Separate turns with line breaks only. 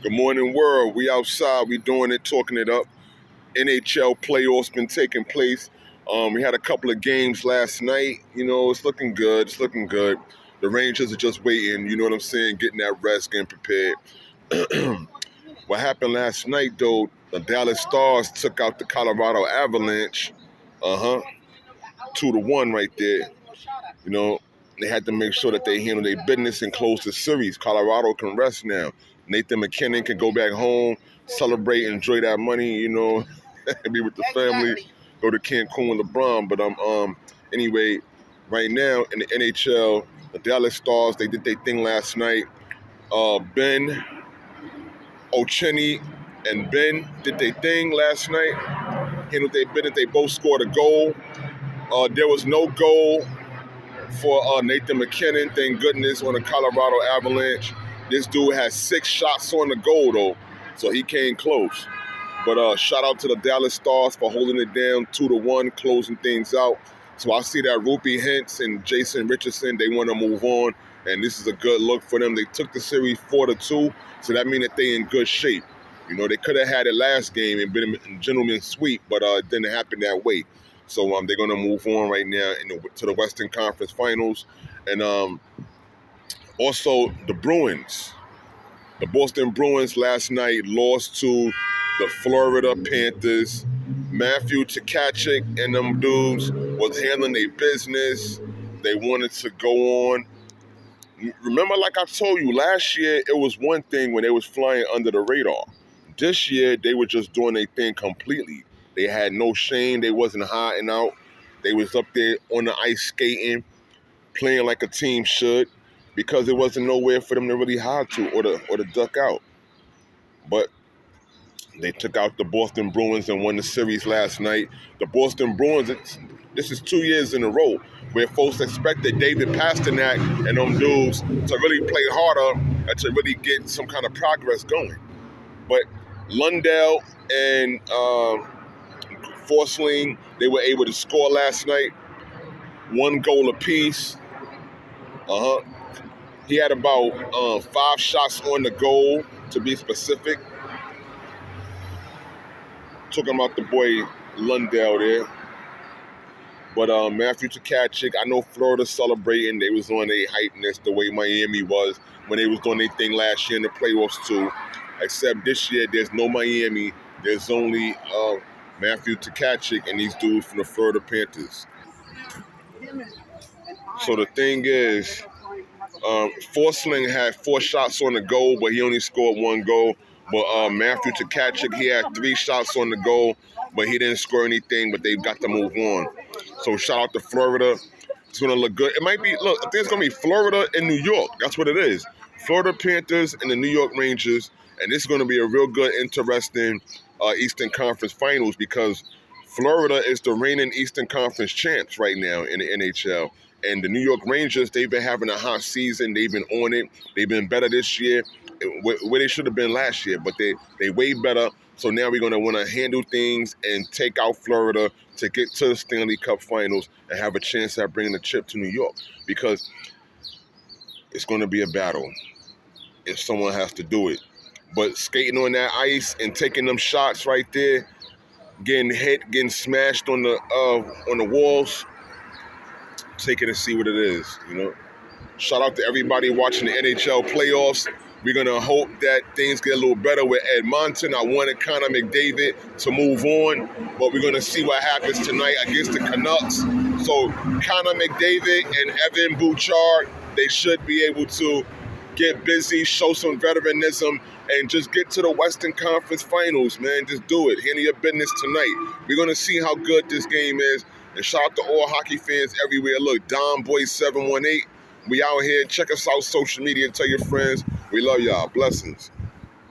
Good morning, world. We outside. We doing it, talking it up. NHL Playoffs been taking place. We had a couple of games last night. It's looking good. It's looking good. The Rangers are just waiting. You know what I'm saying? Getting that rest, getting prepared. What happened last night, though? The Dallas Stars took out the Colorado Avalanche. 2-1 right there. They had to make sure that they handle their business and close the series. Colorado can rest now. Nathan McKinnon can go back home, celebrate, enjoy that money, and be with the family, go to Cancun with LeBron. But anyway, right now in the NHL, the Dallas Stars, they did their thing last night. Ben O'Cheney and Ben did their thing last night. Handled their business. They both scored a goal. There was no goal for Nathan McKinnon, thank goodness, on the Colorado Avalanche. This dude has 6 shots on the goal, though, so he came close. But shout out to the Dallas Stars for holding it down 2-1, closing things out. So I see that Rupee Hintz and Jason Richardson, they want to move on, and this is a good look for them. They took the series 4-2, so that means that they're in good shape. They could have had it last game and been a gentleman's sweep, but it didn't happen that way. So they're going to move on right now to the Western Conference Finals. And also the Bruins. The Boston Bruins last night lost to the Florida Panthers. Matthew Tkachuk and them dudes was handling their business. They wanted to go on. Remember, like I told you, last year it was one thing when they was flying under the radar. This year they were just doing their thing completely. They had no shame. They wasn't hiding out. They was up there on the ice skating, playing like a team should, because there wasn't nowhere for them to really hide to or to duck out. But they took out the Boston Bruins and won the series last night. The Boston Bruins, this is 2 years in a row where folks expected David Pastrnak and them dudes to really play harder and to really get some kind of progress going. But Lundell and Forsling, they were able to score last night. 1 goal apiece. He had about 5 shots on the goal, to be specific. Talking about the boy Lundell there. But Matthew Tkachuk, I know Florida celebrating. They was on their hypeness the way Miami was when they was doing their thing last year in the playoffs too. Except this year, there's no Miami. There's only Matthew Tkachuk and these dudes from the Florida Panthers. So the thing is, Forsling had 4 shots on the goal, but he only scored 1 goal. But Matthew Tkachuk, he had 3 shots on the goal, but he didn't score anything, but they've got to move on. So shout out to Florida. It's going to look good. It might be, look, I think it's going to be Florida and New York. That's what it is. Florida Panthers and the New York Rangers. And this is going to be a real good, interesting Eastern Conference Finals because Florida is the reigning Eastern Conference champs right now in the NHL. And the New York Rangers, they've been having a hot season. They've been on it. They've been better this year, where they should have been last year. But they way better. So now we're going to want to handle things and take out Florida to get to the Stanley Cup Finals and have a chance at bringing the chip to New York. Because it's going to be a battle if someone has to do it. But skating on that ice and taking them shots right there, getting hit, getting smashed on the walls, take it and see what it is, Shout out to everybody watching the NHL playoffs. We're going to hope that things get a little better with Edmonton. I wanted Connor McDavid to move on, but we're going to see what happens tonight against the Canucks. So Connor McDavid and Evan Bouchard, they should be able to get busy, show some veteranism, and just get to the Western Conference Finals, man. Just do it. Handle your business tonight. We're going to see how good this game is. And shout out to all hockey fans everywhere. Look, DonBoy 718. We out here. Check us out social media. Tell your friends. We love y'all. Blessings.